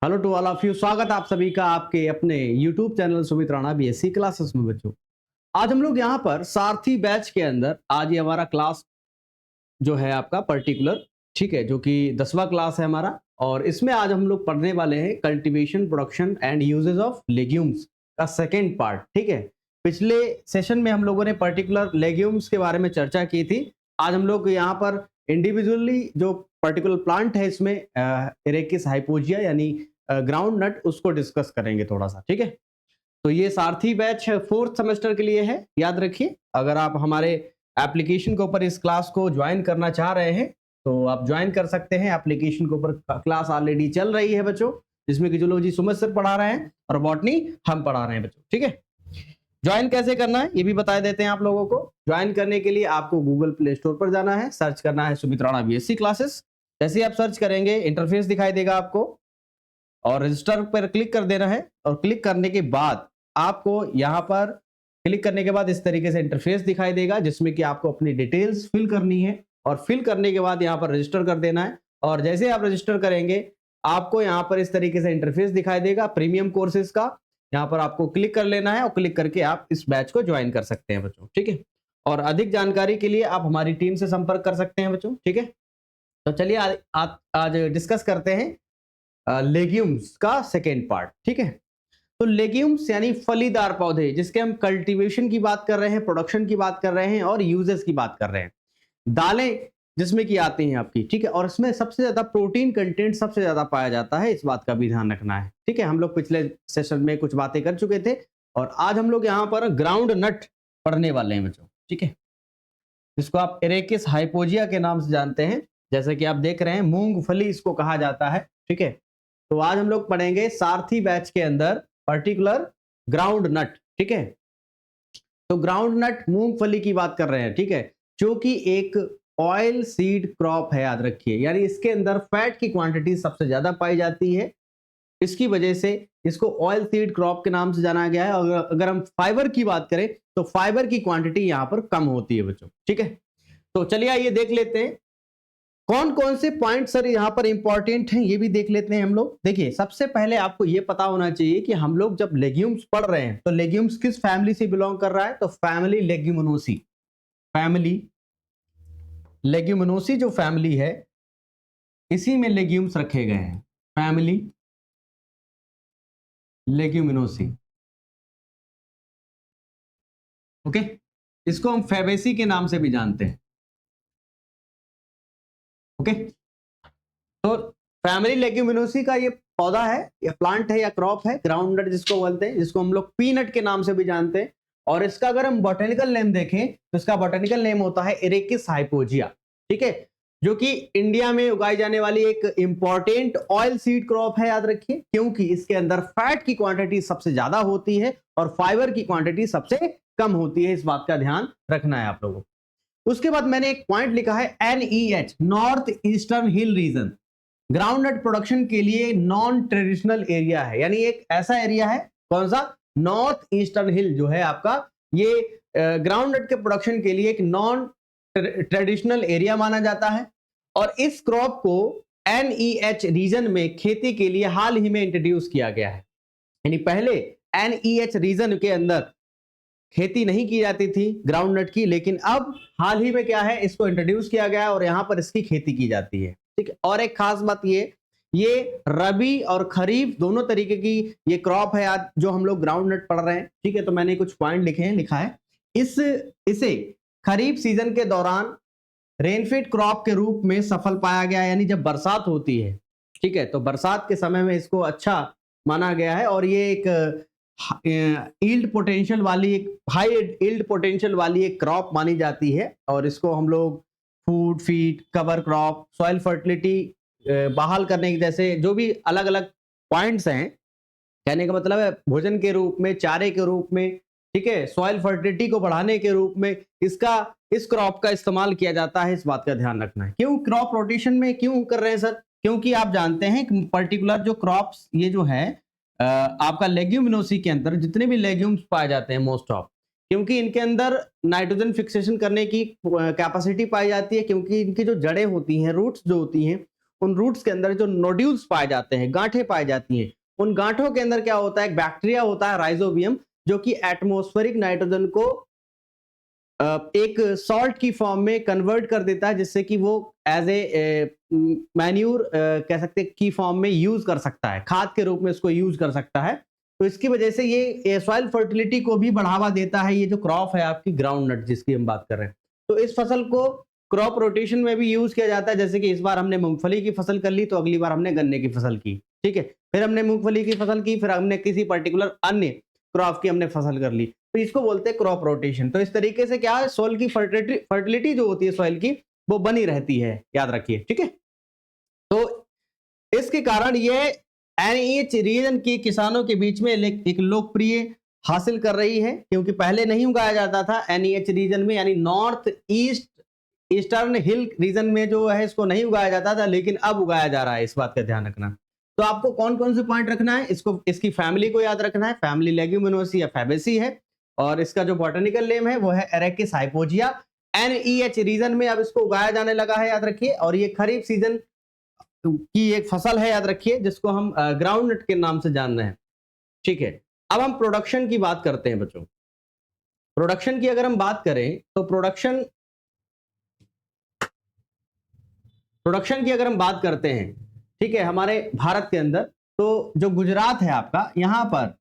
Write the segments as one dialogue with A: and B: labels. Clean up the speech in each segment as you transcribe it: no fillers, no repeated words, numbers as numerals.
A: Hello to all of you, स्वागत है आप सभी का आपके अपने YouTube channel Sumit Rana BSc classes में। बच्चों, आज हम लोग यहाँ पर सारथी बैच के अंदर आज ये हमारा क्लास जो है आपका पर्टिकुलर, ठीक है, जो कि 10वां क्लास है हमारा। और इसमें आज हम लोग पढ़ने वाले हैं cultivation, production and uses of legumes का सेकेंड पार्ट। ठीक है, पिछले सेशन में हम लोगों ने पर्टिकुलर लेग्यूम्स के बारे में चर्चा की थी। आज हम लोग यहाँ पर इंडिविजुअली जो पर्टिकुलर प्लांट है इसमें एरेकिस हाइपोजिया यानी ग्राउंड नट, उसको डिस्कस करेंगे थोड़ा सा। ठीक है, तो ये सारथी बैच 4th सेमेस्टर के लिए है, याद रखिए। अगर आप हमारे एप्लीकेशन के ऊपर इस क्लास को ज्वाइन करना चाह रहे हैं तो आप ज्वाइन कर सकते हैं। एप्लीकेशन के ऊपर क्लास ऑलरेडी चल रही है बच्चों, जिसमें कि जूलॉजी सुमित सर पढ़ा रहे हैं और बॉटनी हम पढ़ा रहे हैं बच्चों। ठीक है, ज्वाइन कैसे करना है ये भी बता देते हैं आप लोगों को। ज्वाइन करने के लिए आपको गूगल प्ले स्टोर पर जाना है, सर्च करना है सुमित राणा बीएससी क्लासेस। जैसे ही आप सर्च करेंगे इंटरफेस दिखाई देगा आपको और रजिस्टर पर क्लिक कर देना है। और क्लिक करने के बाद आपको यहाँ पर क्लिक करने के बाद इस तरीके से इंटरफेस दिखाई देगा, जिसमें कि आपको अपनी डिटेल्स फिल करनी है। और फिल करने के बाद यहाँ पर रजिस्टर कर देना है। और जैसे आप रजिस्टर करेंगे आपको यहाँ पर इस तरीके से इंटरफेस दिखाई देगा प्रीमियम कोर्सेज का। यहाँ पर आपको क्लिक कर लेना है और क्लिक करके आप इस बैच को ज्वाइन कर सकते हैं बच्चों। ठीक है, और अधिक जानकारी के लिए आप हमारी टीम से संपर्क कर सकते हैं बच्चों। ठीक है, तो चलिए आज डिस्कस करते हैं लेग्यूम्स का सेकेंड पार्ट। ठीक है, तो लेग्यूम्स यानी फलीदार पौधे, जिसके हम कल्टीवेशन की बात कर रहे हैं, प्रोडक्शन की बात कर रहे हैं और यूजेस की बात कर रहे हैं। दालें जिसमें की आती हैं आपकी, ठीक है, और इसमें सबसे ज्यादा प्रोटीन कंटेंट सबसे ज्यादा पाया जाता है, इस बात का भी ध्यान रखना है। ठीक है, हम लोग पिछले सेशन में कुछ बातें कर चुके थे और आज हम लोग यहाँ पर ग्राउंड नट पढ़ने वाले हैं बच्चों। ठीक है, जिसको आप एरेकिस हाइपोजिया के नाम से जानते हैं, जैसे कि आप देख रहे हैं मूंगफली इसको कहा जाता है। ठीक है, तो आज हम लोग पढ़ेंगे सारथी बैच के अंदर पर्टिकुलर ग्राउंड नट। ठीक है, तो ग्राउंड नट मूंगफली की बात कर रहे हैं। ठीक है, जो कि एक ऑयल सीड क्रॉप है, याद रखिए, यानी इसके अंदर फैट की क्वांटिटी सबसे ज्यादा पाई जाती है। इसकी वजह से इसको ऑयल सीड क्रॉप के नाम से जाना गया है। और अगर हम फाइबर की बात करें तो फाइबर की क्वांटिटी यहां पर कम होती है बच्चों। ठीक है, तो चलिए आइए देख लेते हैं कौन कौन से पॉइंट सर यहाँ पर इंपॉर्टेंट हैं, ये भी देख लेते हैं हम लोग। देखिए, सबसे पहले आपको ये पता होना चाहिए कि हम लोग जब लेग्यूम्स पढ़ रहे हैं तो लेग्यूम्स किस फैमिली से बिलोंग कर रहा है, तो फैमिली लेग्यूमिनोसी। फैमिली लेग्यूमिनोसी जो फैमिली है, इसी में लेग्यूम्स रखे गए हैं, फैमिली लेग्यूमिनोसी। ओके, इसको हम फैबेसी के नाम से भी जानते हैं। ओके, तो फैमिली लेग्यूमिनोसी का ये पौधा है या प्लांट है या क्रॉप है, ग्राउंड नट जिसको बोलते हैं, जिसको हम लोग पीनट के नाम से भी जानते हैं। और इसका अगर हम बॉटेनिकल नेम देखें तो इसका बॉटेनिकल नेम होता है एरेकिस हाइपोजिया। ठीक है, जो कि इंडिया में उगाई जाने वाली एक इंपॉर्टेंट ऑयल सीड क्रॉप है, याद रखिए, क्योंकि इसके अंदर फैट की क्वांटिटी सबसे ज्यादा होती है और फाइबर की क्वांटिटी सबसे कम होती है। इस बात का ध्यान रखना है आप लोगों को। उसके बाद मैंने एक पॉइंट लिखा है NEH, नॉर्थ ईस्टर्न हिल रीजन। ग्राउंड नट प्रोडक्शन के लिए नॉन ट्रेडिशनल एरिया है, यानी एक ऐसा एरिया है, कौन सा, नॉर्थ ईस्टर्न हिल जो है आपका, ये ग्राउंड नट के प्रोडक्शन के लिए एक नॉन ट्रेडिशनल एरिया माना जाता है। और इस क्रॉप को NEH रीजन में खेती के लिए हाल ही में इंट्रोड्यूस किया गया है। यानी पहले NEH रीजन के अंदर खेती नहीं की जाती थी ग्राउंड नट की, लेकिन अब हाल ही में क्या है, इसको इंट्रोड्यूस किया गया है और यहां पर इसकी खेती की जाती है। ठीक है, और एक खास बात ये रबी और खरीफ दोनों तरीके की ये क्रॉप है आज जो हम लोग ग्राउंड नट पढ़ रहे हैं। ठीक है, तो मैंने कुछ पॉइंट लिखे हैं, लिखा है इसे खरीफ सीजन के दौरान रेनफेड क्रॉप के रूप में सफल पाया गया है, यानी जब बरसात होती है, ठीक है, तो बरसात के समय में इसको अच्छा माना गया है। और ये एक ईल्ड पोटेंशियल वाली, एक हाई ईल्ड पोटेंशियल वाली एक क्रॉप मानी जाती है। और इसको हम लोग food, feed, cover crop, soil fertility बहाल करने के जैसे जो भी अलग अलग पॉइंट्स हैं, कहने का मतलब है भोजन के रूप में, चारे के रूप में, ठीक है, सॉइल फर्टिलिटी को बढ़ाने के रूप में इस क्रॉप का इस्तेमाल किया जाता है। इस बात का ध्यान रखना है। क्यों क्रॉप रोटेशन में क्यों कर रहे हैं सर, क्योंकि आप जानते हैं पर्टिकुलर जो क्रॉप्स ये जो है आपका लेग्यूमिनोसी के अंदर जितने भी लेग्यूम्स पाए जाते हैं मोस्ट ऑफ, क्योंकि इनके अंदर नाइट्रोजन फिक्सेशन करने की कैपेसिटी पाई जाती है, क्योंकि इनकी जो जड़ें होती हैं, रूट्स जो होती हैं, उन रूट्स के अंदर जो नोड्यूल्स पाए जाते हैं, गांठें पाई जाती हैं, उन गांठों के अंदर क्या होता है, एक बैक्टीरिया होता है राइजोबियम, जो कि एटमॉस्फेरिक नाइट्रोजन को एक सॉल्ट की फॉर्म में कन्वर्ट कर देता है, जिससे कि वो एज ए मैन्यूर कह सकते हैं की फॉर्म में यूज कर सकता है, खाद के रूप में इसको यूज कर सकता है। तो इसकी वजह से ये सॉइल फर्टिलिटी को भी बढ़ावा देता है। ये जो क्रॉप है आपकी ग्राउंड नट जिसकी हम बात कर रहे हैं, तो इस फसल को क्रॉप रोटेशन में भी यूज किया जाता है। जैसे कि इस बार हमने मूंगफली की फसल कर ली, तो अगली बार हमने गन्ने की फसल की, ठीक है, फिर हमने मूंगफली की फसल की, फिर हमने किसी पर्टिकुलर अन्य क्रॉप की हमने फसल कर ली, तो इसको बोलते हैं क्रॉप रोटेशन। तो इस तरीके से क्या है, सोइल की फर्टिलिटी जो होती है सॉइल की, वो बनी रहती है, याद रखिए, ठीक है। तो इसके कारण ये एनईएच रीजन के किसानों के बीच में एक लोकप्रिय हासिल कर रही है, क्योंकि पहले नहीं उगाया जाता था एनईएच रीजन में, यानी नॉर्थ ईस्ट ईस्टर्न हिल रीजन में जो है इसको नहीं उगाया जाता था, लेकिन अब उगाया जा रहा है। इस बात का ध्यान रखना। तो आपको कौन कौन से पॉइंट रखना है, इसको इसकी फैमिली को याद रखना है, फैमिली लेग्यूमिनोसी या फैबेसी है, और इसका जो बॉटनिकल नेम है वो है एरेकिस हाइपोजिया। एनईएच रीजन में अब इसको उगाया जाने लगा है, याद रखिए, और ये खरीफ सीजन की एक फसल है, याद रखिए, जिसको हम ग्राउंड नट के नाम से जान रहे हैं, ठीक है। अब हम प्रोडक्शन की बात करते हैं बच्चों। प्रोडक्शन की अगर हम बात करें तो प्रोडक्शन की अगर हम बात करते हैं, ठीक है, हमारे भारत के अंदर, तो जो गुजरात है आपका, यहां पर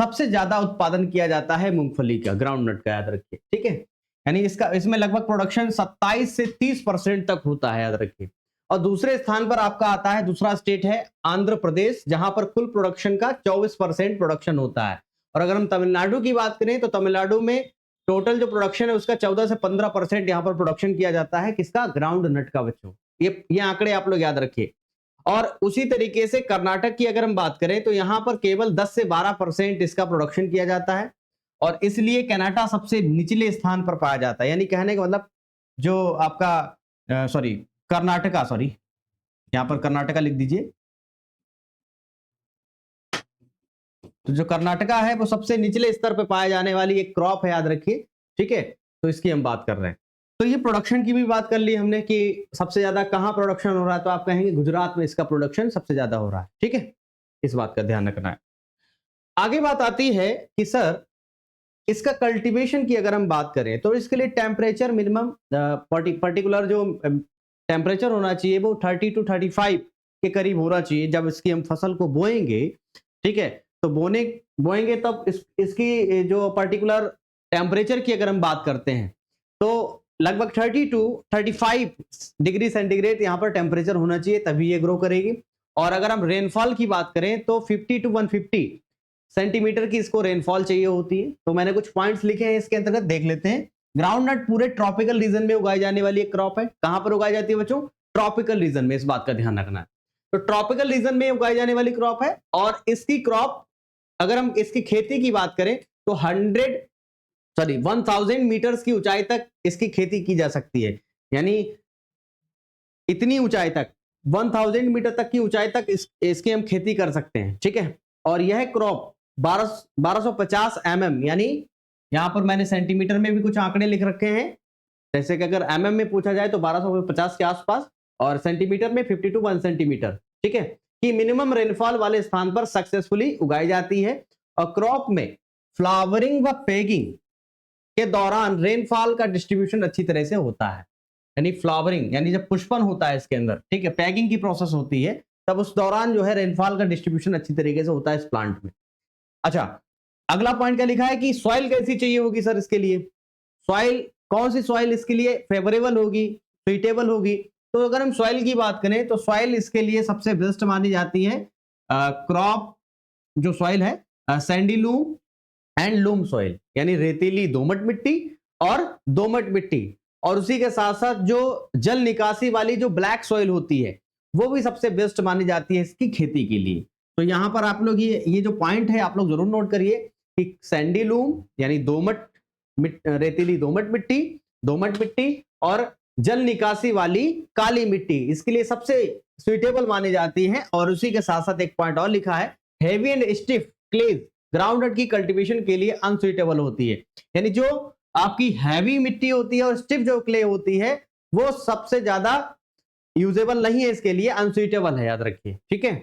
A: सबसे ज्यादा उत्पादन किया जाता है मूंगफली का, ग्राउंड नट का, याद रखिए, ठीक है। यानी इसमें लगभग प्रोडक्शन 27 से 30% तक होता है, याद रखिए। और दूसरे स्थान पर आपका आता है, दूसरा स्टेट है आंध्र प्रदेश, जहां पर कुल प्रोडक्शन का 24% प्रोडक्शन होता है। और अगर हम तमिलनाडु की बात करें तो तमिलनाडु में टोटल जो प्रोडक्शन है उसका 14 से 15% यहाँ पर प्रोडक्शन किया जाता है, किसका, ग्राउंड नट का बच्चों। ये आंकड़े आप लोग याद रखिए। और उसी तरीके से कर्नाटक की अगर हम बात करें तो यहाँ पर केवल 10 से 12% इसका प्रोडक्शन किया जाता है, और इसलिए कनाडा सबसे निचले स्थान पर पाया जाता है। यानी कहने का मतलब जो आपका कर्नाटका, यहाँ पर कर्नाटका लिख दीजिए, तो जो कर्नाटका है वो सबसे निचले स्तर पर पाए जाने वाली एक क्रॉप है, याद रखिए, ठीक है। तो इसकी हम बात कर रहे हैं। तो ये प्रोडक्शन की भी बात कर ली हमने कि सबसे ज्यादा कहां प्रोडक्शन हो रहा है, तो आप कहेंगे गुजरात में इसका प्रोडक्शन सबसे ज्यादा हो रहा है, ठीक है। इस बात का ध्यान रखना है। आगे बात आती है कि सर इसका कल्टीवेशन की अगर हम बात करें तो इसके लिए टेम्परेचर मिनिमम पर्टिकुलर जो टेम्परेचर होना चाहिए वो 30 to 35 के करीब होना चाहिए जब इसकी हम फसल को बोएंगे, ठीक है। तो बोएंगे तब इसकी जो पर्टिकुलर टेम्परेचर की अगर हम बात करते हैं तो लगभग 30 to 35 डिग्री सेंटीग्रेड यहाँ पर टेम्परेचर होना चाहिए, तभी ये ग्रो करेगी। और अगर हम रेनफॉल की बात करें तो 50 to 150 सेंटीमीटर की इसको रेनफॉल चाहिए होती है। तो मैंने कुछ पॉइंट्स लिखे हैं इसके अंतर्गत, देख लेते हैं। ग्राउंड नट पूरे ट्रॉपिकल रीजन में उगाई जाने वाली एक क्रॉप है। कहां पर उगाई जाती है बच्चों, ट्रॉपिकल रीजन में, इस बात का ध्यान रखना है। तो ट्रॉपिकल रीजन में उगाई जाने वाली क्रॉप है, और इसकी क्रॉप अगर हम इसकी खेती की बात करें तो 1000 मीटर्स की ऊंचाई तक इसकी खेती की जा सकती है। यानी इतनी ऊंचाई तक 1000 मीटर तक की ऊंचाई तक इसकी हम खेती कर सकते हैं, ठीक है। और यह क्रॉप 1250 mm, यानी यहां पर मैंने सेंटीमीटर में भी कुछ आंकड़े लिख रखे हैं, जैसे कि अगर mm में पूछा जाए तो 1250 के आसपास, और सेंटीमीटर में 50 to 1 सेंटीमीटर, ठीक है, कि मिनिमम रेनफॉल वाले स्थान पर सक्सेसफुली उगाई जाती है। और क्रॉप में फ्लावरिंग व पेगिंग के दौरान रेनफॉल का डिस्ट्रीब्यूशन अच्छी तरह से होता है। यानी फ्लावरिंग यानी जब पुष्पन होता है इसके अंदर, ठीक है, पैगिंग की प्रोसेस होती है, तब उस दौरान जो है रेनफॉल का डिस्ट्रीब्यूशन अच्छी तरीके से होता है इस प्लांट में। अच्छा, अगला पॉइंट क्या लिखा है कि सॉइल कैसी चाहिए होगी सर इसके लिए। सॉइल, कौन सी सॉइल इसके लिए फेवरेबल होगी, सुइटेबल होगी। तो अगर हम सॉइल की बात करें तो सॉइल इसके लिए सबसे बेस्ट मानी जाती है क्रॉप जो सॉइल है, Sandy loom and loom soil, यानी रेतीली दोमट मिट्टी और दोमट मिट्टी। और उसी के साथ साथ जो जल निकासी वाली जो ब्लैक सॉइल होती है वो भी सबसे बेस्ट मानी जाती है इसकी खेती के लिए। तो यहां पर आप लोग ये जो पॉइंट है आप लोग जरूर नोट करिए कि सैंडी लूम यानी रेतीली दोमट मिट्टी और जल निकासी वाली काली मिट्टी इसके लिए सबसे सुइटेबल मानी जाती है। और उसी के साथ साथ एक पॉइंट और लिखा है, heavy and stiff clays groundnut की कल्टीवेशन के लिए अनसुइटेबल होती है। यानी जो आपकी हैवी मिट्टी होती है और स्टिफ जो क्ले होती है वो सबसे ज्यादा यूजेबल नहीं है, इसके लिए अनसुइटेबल है, याद रखिए, ठीक है।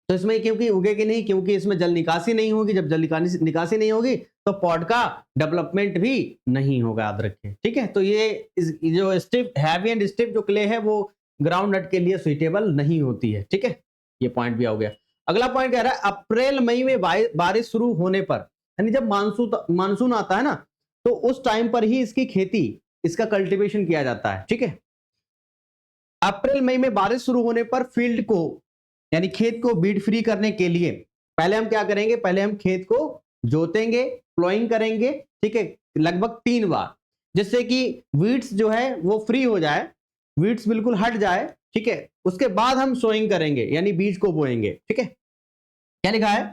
A: तो इसमें क्योंकि उगेगी नहीं, क्योंकि इसमें जल निकासी नहीं होगी, जब जल निकासी नहीं होगी तो पॉट का डेवलपमेंट भी नहीं होगा, याद रखिए, ठीक है। तो ये जो स्टिफ, हैवी एंड स्टिफ जो क्ले है वो ग्राउंड नट के लिए सुइटेबल नहीं होती है, ठीक है। ये पॉइंट भी आ गया। अगला पॉइंट कह रहा है अप्रैल मई में बारिश शुरू होने पर, यानी जब मानसून आता है ना, तो उस टाइम पर ही इसकी खेती, इसका कल्टीवेशन किया जाता है, ठीक है। अप्रैल मई में बारिश शुरू होने पर फील्ड को, यानी खेत को बीड फ्री करने के लिए पहले हम क्या करेंगे, पहले हम खेत को जोतेंगे, प्लोइंग करेंगे, ठीक है, लगभग 3 बार, जिससे कि वीड्स जो है वो फ्री हो जाए, वीड्स बिल्कुल हट जाए, ठीक है। उसके बाद हम सोइंग करेंगे, यानी बीज को बोएंगे, ठीक है। क्या लिखा है?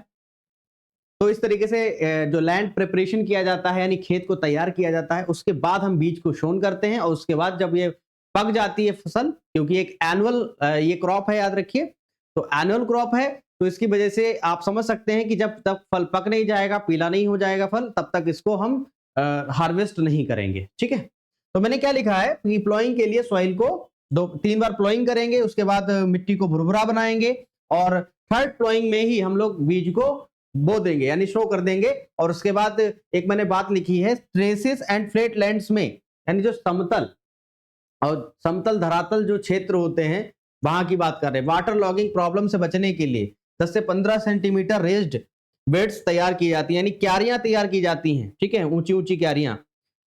A: तो इस तरीके से जो लैंड प्रिपरेशन किया जाता है, यानी खेत को तैयार किया जाता है, उसके बाद हम बीज को सोन करते हैं, और उसके बाद जब ये पक जाती है फसल, क्योंकि एक एनुअल ये क्रॉप है, याद रखिए, तो एनुअल क्रॉप है, तो इसकी वजह से आप समझ सकते हैं कि जब तक फल पक नहीं जाएगा, पीला नहीं हो जाएगा फल, तब तक इसको हम हार्वेस्ट नहीं करेंगे, ठीक है। तो मैंने क्या लिखा है कि प्लॉइंग के लिए सॉइल को 2-3 बार प्लॉइंग करेंगे, उसके बाद मिट्टी को भुरभुरा बनाएंगे, और थर्ड प्लॉइंग में ही हम लोग बीज को बो देंगे, यानी शो कर देंगे। और उसके बाद एक मैंने बात लिखी है, ट्रेसेस एंड फ्लैट लैंड्स में, यानी जो समतल और समतल धरातल जो क्षेत्र होते हैं, वहां की बात कर रहे हैं, वाटर लॉगिंग प्रॉब्लम से बचने के लिए 10 से 15 सेंटीमीटर रेज्ड बेड्स तैयार की जाती है, यानी क्यारियां तैयार की जाती हैं, ठीक है, ऊंची ऊंची क्यारियां,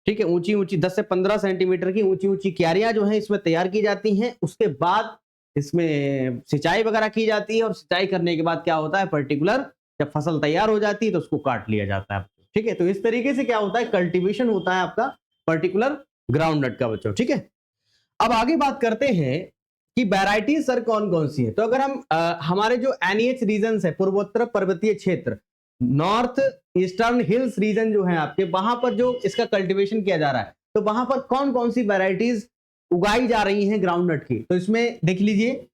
A: ठीक है, ऊंची ऊंची 10 से 15 सेंटीमीटर की ऊंची ऊंची क्यारियां जो है इसमें तैयार की जाती हैं। उसके बाद इसमें सिंचाई वगैरह की जाती है, और सिंचाई करने के बाद क्या होता है, पर्टिकुलर जब फसल तैयार हो जाती है तो उसको काट लिया जाता है, ठीक है। तो इस तरीके से क्या होता है, कल्टीवेशन होता है आपका पर्टिकुलर ग्राउंड नट का बच्चों, ठीक है। अब आगे बात करते हैं कि वैरायटीज सर कौन कौन सी है। तो अगर हम हमारे जो एनईएच रीजन है, पूर्वोत्तर पर्वतीय क्षेत्र, नॉर्थ ईस्टर्न हिल्स रीजन जो है आपके, वहां पर जो इसका कल्टीवेशन किया जा रहा है, तो वहां पर कौन कौन सी वैरायटीज उगाई जा रही हैं ग्राउंड नट की। तो इसमें देख लीजिए,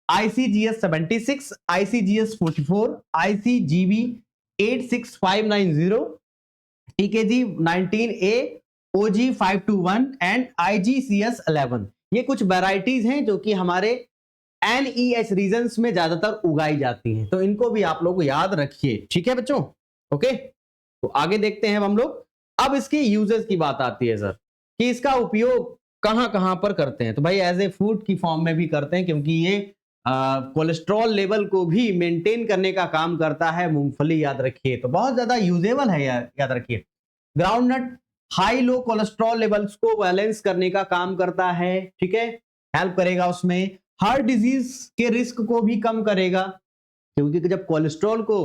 A: ICGS 76, ICGS 44, ICGB 86590, TKG 19A, OG 521 and IGCS 11। ये कुछ वैरायटीज हैं जो कि हमारे NEH रीजन्स में ज्यादातर उगाई जाती हैं, तो इनको भी आप लोग याद रखिए, ठीक है बच्चों, ओके। तो आगे देखते हैं हम लोग। अब इसके यूजेस की बात आती है सर, कि इसका उपयोग कहां कहां पर करते हैं। तो भाई एज ए फूड की फॉर्म में भी करते हैं, क्योंकि ये कोलेस्ट्रॉल लेवल को भी मेंटेन करने का काम करता है मूंगफली, याद रखिए, तो बहुत ज्यादा यूजेबल है, याद रखिए। Groundnut high low cholesterol levels को बैलेंस करने का काम करता है, ठीक है, हेल्प करेगा उसमें। हार्ट डिजीज के रिस्क को भी कम करेगा, क्योंकि जब कोलेस्ट्रॉल को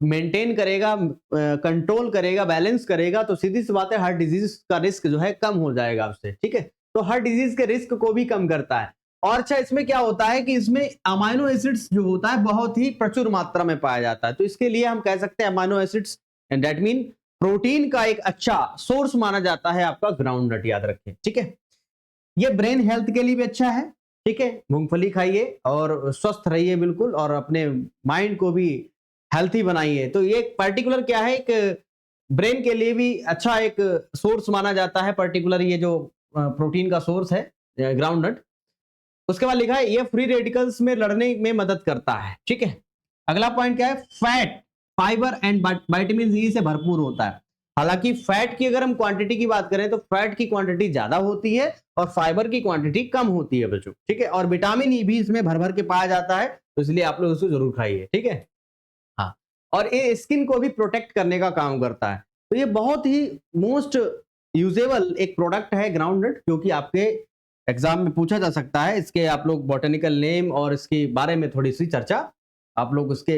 A: मेंटेन करेगा, कंट्रोल करेगा, बैलेंस करेगा, तो सीधी सी बात है हार्ट डिजीज का रिस्क जो है कम हो जाएगा उससे, ठीक है। तो हार्ट डिजीज के रिस्क को भी कम करता है। और अच्छा, इसमें क्या होता है कि इसमें अमाइनो एसिड्स जो होता है बहुत ही प्रचुर मात्रा में पाया जाता है, तो इसके लिए हम कह सकते हैं amino acids and that mean protein का एक अच्छा सोर्स माना जाता है आपका ग्राउंड नट, याद रखें, ठीक है। ये ब्रेन हेल्थ के लिए भी अच्छा है, ठीक है, मूंगफली खाइए और स्वस्थ रहिए बिल्कुल, और अपने माइंड को भी हेल्थी बनाइए। तो ये पर्टिकुलर क्या है, एक ब्रेन के लिए भी अच्छा एक सोर्स माना जाता है, पर्टिकुलर ये जो प्रोटीन का सोर्स है ग्राउंड नट। उसके बाद लिखा है ये फ्री रेडिकल्स में लड़ने में मदद करता है, ठीक है। अगला पॉइंट क्या है, fat, fibre and vitamin E से भरपूर होता है। हालांकि फैट की अगर हम क्वांटिटी की बात करें तो फैट की क्वांटिटी ज्यादा होती है और फाइबर की क्वांटिटी कम होती है बच्चों, ठीक है। और विटामिन ई भी इसमें भर भर के पाया जाता है, तो इसलिए आप लोग उसको जरूर खाइए, ठीक है। हाँ, और ये स्किन को भी प्रोटेक्ट करने का काम करता है। तो ये बहुत ही मोस्ट यूजेबल एक प्रोडक्ट है ग्राउंड नट, जो कि आपके एग्जाम में पूछा जा सकता है। इसके आप लोग बॉटनिकल नेम और इसके बारे में थोड़ी सी चर्चा आप लोग उसके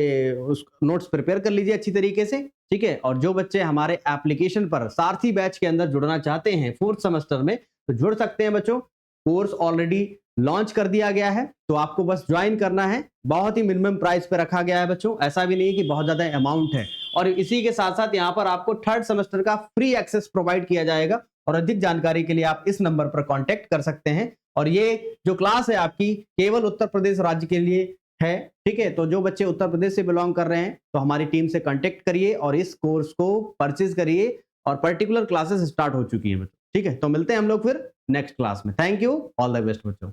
A: नोट्स प्रिपेयर कर लीजिए अच्छी तरीके से, ठीक है। और जो बच्चे हमारे एप्लीकेशन पर सारथी बैच के अंदर जुड़ना चाहते हैं 4th सेमेस्टर में, तो जुड़ सकते हैं बच्चों। कोर्स ऑलरेडी लॉन्च कर दिया गया है, तो आपको बस ज्वाइन करना है। बहुत ही मिनिमम प्राइस पे रखा गया है बच्चों, ऐसा भी नहीं है कि बहुत ज्यादा अमाउंट है। और इसी के साथ साथ यहाँ पर आपको 3rd सेमेस्टर का फ्री एक्सेस प्रोवाइड किया जाएगा, और अधिक जानकारी के लिए आप इस नंबर पर कॉन्टेक्ट कर सकते हैं। और ये जो क्लास है आपकी केवल उत्तर प्रदेश राज्य के लिए है, ठीक है। तो जो बच्चे उत्तर प्रदेश से बिलोंग कर रहे हैं तो हमारी टीम से कांटेक्ट करिए और इस कोर्स को परचेज करिए, और पर्टिकुलर क्लासेस स्टार्ट हो चुकी हैं बच्चों, ठीक है। तो मिलते हैं हम लोग फिर नेक्स्ट क्लास में। Thank you, all the best बच्चों।